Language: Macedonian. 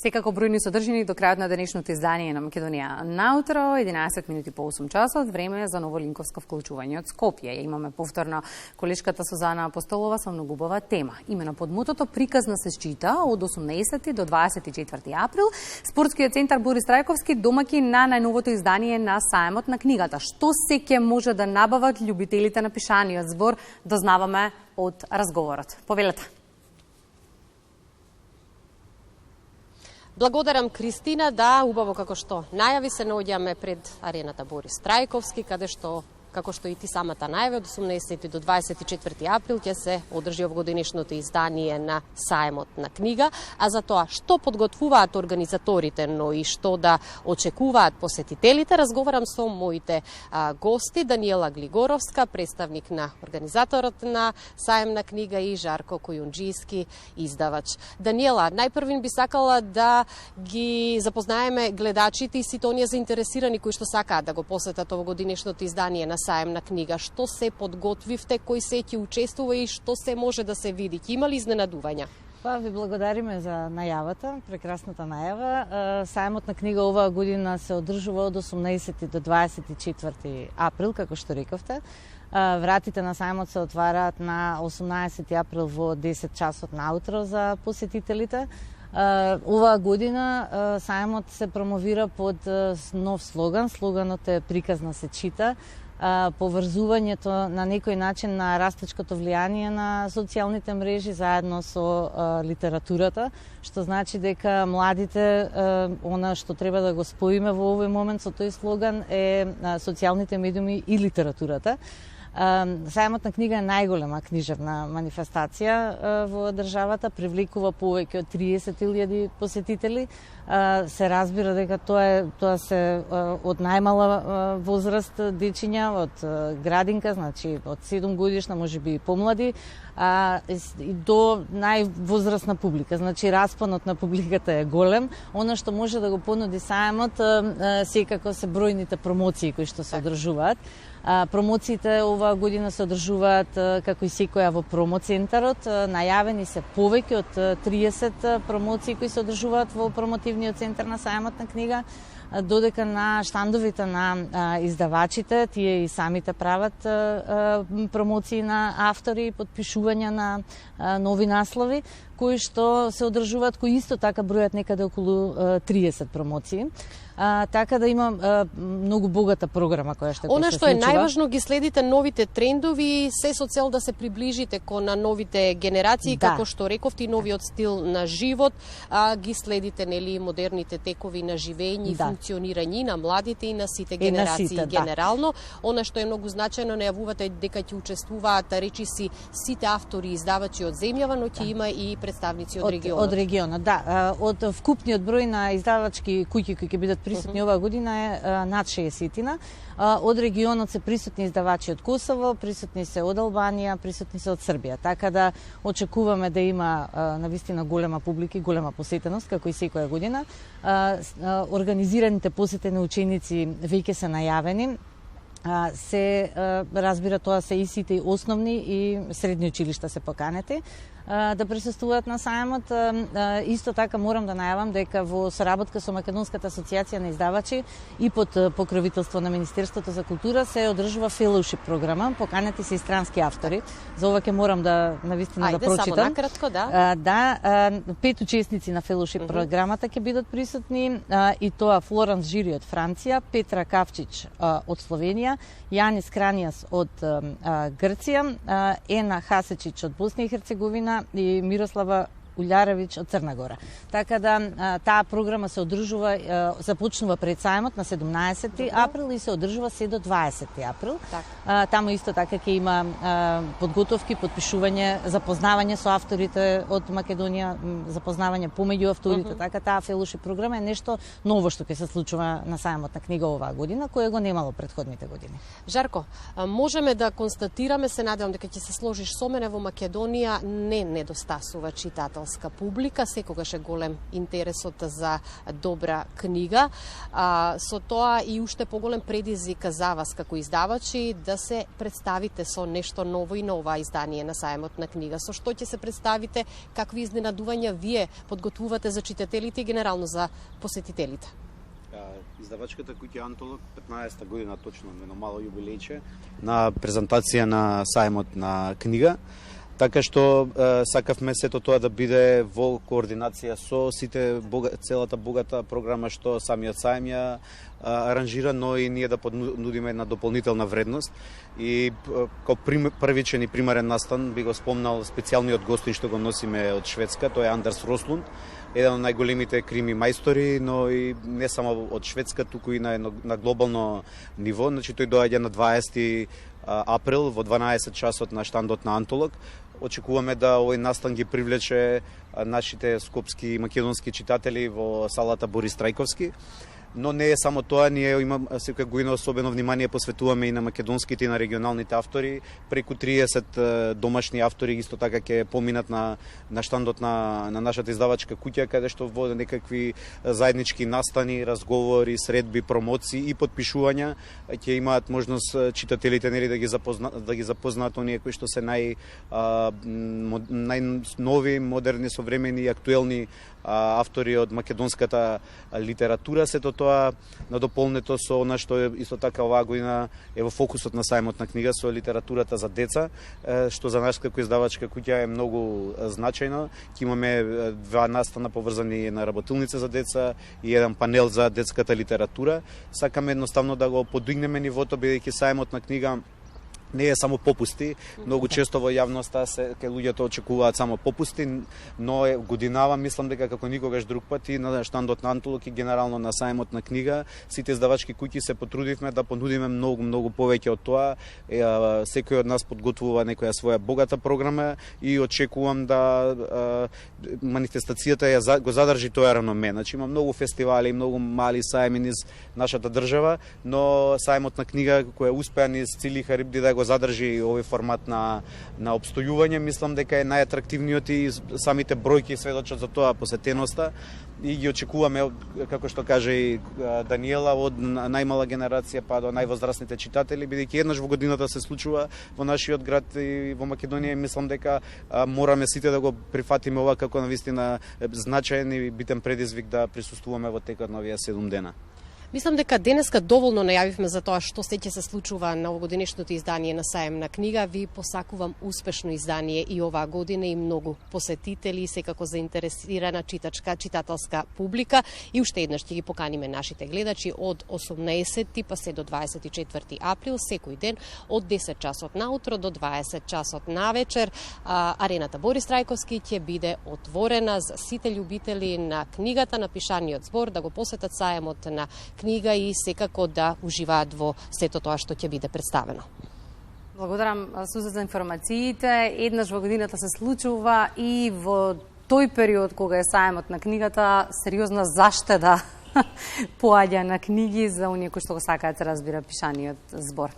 Секако бројни содржини до крајот на денешното издание на Македонија наутро, 11 минути по 8 часот, време за новолинковско вклучување од Скопје. Имаме повторно колешката Сузана Апостолова со многу убава тема. Имено под мотото приказна се счита од 18 до 24 април. Спортскиот центар Борис Трајковски домаќин на најновото издание на Саемот на книгата. Што се ќе може да набават љубителите на пишаниот збор, дознаваме од разговорот. Повелете. Благодарам, Кристина. Да, убаво како што најави се наоѓаме пред арената Борис Трајковски, каде што, како што и ти самата најави, од 18 до 24 април ќе се одржи овогодишното издание на Саемот на книга, а за тоа што подготвуваат организаторите, но и што да очекуваат посетителите, разговарам со моите гости, Даниела Глигоровска, представник на организаторот на Саем на книга, и Жарко Којунџијски, издавач. Даниела, најпрвин би сакала да ги запознаеме гледачите и сите оние заинтересирани кои што сакаат да го посетат овогодишното издание на Саем на книга. Што се подготвивте, кој се ќе учествува и што се може да се види? Има ли изненадувања? Ви благодариме за најавата, прекрасната најава. Саемот на книга оваа година се одржува од 18 до 24 април, како што рековте. Вратите на Саемот се отвараат на 18 април во 10 часот наутро за посетителите. Оваа година Саемот се промовира под нов слоган. Слоганот е приказна се чита. Поврзувањето на некој начин на растечкото влијание на социјалните мрежи заедно со литературата, што значи дека младите, она што треба да го споиме во овој момент со тој слоган е социјалните медиуми и литературата. Саемот на книга е најголема книжевна манифестација во државата, привлекува повеќе од 30.000 посетители. Се разбира дека тоа се од најмала возраст дечиња, од градинка, значи од 7 годишна, можеби и помлади, и до највозрастна публика. Значи распонот на публиката е голем. Она што може да го понуди Саемот секако се бројните промоции кои што се одржуваат. Промоциите оваа година се одржуваат како и секоја во промоцентарот. Најавени се повеќе од 30 промоции кои се одржуваат во промотивниот центар на Саемот на книга, додека на штандовите на издавачите, тие и самите прават промоции на автори, подпишувања на нови наслови, кои што се одржуваат, кои исто така бројат некаде околу 30 промоции. Така да има многу богата програма која што Она што е најважно, ги следите новите трендови, се со цел да се приближите кон новите генерации, како што рековте, и новиот стил на живот, ги следите нели модерните текови на живење и функционирање на младите и на сите генерации генерално. Она што е многу значајно, најавувате дека ќе учествуваат речиси сите автори и издавачи од земјава, но ќе има и представници од регионот. Од регионот, да. Од вкупниот број на издавачки куќи кои ќе бидат присутни оваа година е над 60-тина. Од регионот се присутни издавачи од Косово, присутни се од Албанија, присутни се од Србија. Така да очекуваме да има навистина голема публика и голема посетеност, како и секоја година. Организираните посетени ученици веќе се најавени. Се разбира, тоа се и сите основни и средни училишта се поканети да присуствуваат на Саемот. Исто така морам да најавам дека во соработка со Македонската асоциација на издавачи и под покровителство на Министерството за култура се одржува фелоушип програма. Поканети се и странски автори. За ова ќе морам да навистина да прочитам. Само накратко, да. Да, 5 учесници на фелоушип програмата ќе бидат присутни, и тоа Флоранс Жири од Франција, Петра Кавчич од Словенија, Јанис Кранијас од Грција, Ена Хасечич од Босна и Херцеговина и Мирослава Улјаровиќ од Црна Гора. Така да таа програма се одржува, започнува пред Саемот на 17 април и се одржува се до 20 април. Таму исто така ќе има подготовки, подпишување, запознавање со авторите од Македонија, запознавање помеѓу авторите. Така таа фелошип програма е нешто ново што ќе се случува на Саемот на книга оваа година, кое го немало претходните години. Жарко, можеме да констатираме, се надевам дека ќе се сложиш со мене, во Македонија не недостасува читател. читателска публика, секогаш е голем интересот за добра книга. Со тоа и уште поголем предизвик за вас како издавачи да се представите со нешто ново и на ова издание на Сајмот на книга. Со што ќе се представите, какви изненадувања вие подготвувате за читателите и генерално за посетителите? Издавачката куќа Антолог, 15-та година точно, едно мало јубилејче на презентација на Сајмот на книга. Така што сакавме сето тоа да биде во координација со сите целата богата програма што самиот Сајм ја аранжира, но и ние да понудиме една дополнителна вредност. И како првичен и примерен настан би го спомнал специјалниот гостин што го носиме од Шведска, тоа е Андерс Рослунд, еден од најголемите крими мајстори, но и не само од Шведска, туку и на глобално ниво. Значи тој доаѓа на 20 април во 12 часот на штандот на Антолог. Очекуваме да овој настан ги привлече нашите скопски и македонски читатели во салата Борис Трајковски. Но не е само тоа, ние секоја година особено внимание посветуваме и на македонските и на регионалните автори. Преку 30 домашни автори исто така ќе поминат на штандот на нашата издавачка куќа, каде што во некакви заеднички настани, разговори, средби, промоции и подпишувања ќе имаат можност читателите да ги запознаат оние кои што се најнови, модерни, современи и актуелни автори од македонската литература. Сето тоа надополнето со она што исто така оваа година е во фокусот на Сајмот на книга, со литературата за деца, што за нас како издавачка куќа е многу значајно. Ќе имаме 2 настана поврзани на работилница за деца и еден панел за детската литература. Сакаме едноставно да го подигнеме нивото, бидејќи Сајмот на книга не е само попусти, многу често во јавноста кај луѓето очекуваат само попусти, но годинава мислам дека како никогаш друг пат и на штандот на Антолог и генерално на Сајмот на книга, сите издавачки куќи се потрудивме да понудиме многу повеќе од тоа. Секој од нас подготвува некоја своја богата програма и очекувам да манифестацијата го задржи тоа реноме. Значи има многу фестивали, многу мали сајми низ нашата држава, но Сајмот на книга кој успеа низ Цили Харибди да го задржи овој формат на обстојување, мислам дека е најатрактивниот и самите бројки сведочат за тоа, посетеноста, и ги очекуваме, како што каже и Даниела, од најмала генерација па до највозрастните читатели, бидејќи еднаш во годината се случува во нашиот град и во Македонија, мислам дека мораме сите да го прифатиме ова како навистина значаен и битен предизвик да присуствуваме во текот на овие 7 дена. Мислам дека денеска доволно најавивме за тоа што се ќе се случува на овогодишното издание на Сајм на книга. Ви посакувам успешно издание и оваа година и многу посетители, секако заинтересирана читателска публика. И уште еднаш ќе ги поканиме нашите гледачи од 18 па се до 24 април, секој ден од 10 часот наутро до 20 часот навечер. Арената Борис Трајковски ќе биде отворена за сите љубители на книгата, на пишаниот збор, да го посетат Сајмот на книга и секако да уживаат во сето тоа што ќе биде представено. Благодарам, Суза, за информациите. Еднаш во годината се случува и во тој период кога е Сајмот на книгата сериозна заштеда поаѓа на книги за оние кои што го сакаат се разбира пишаниот збор.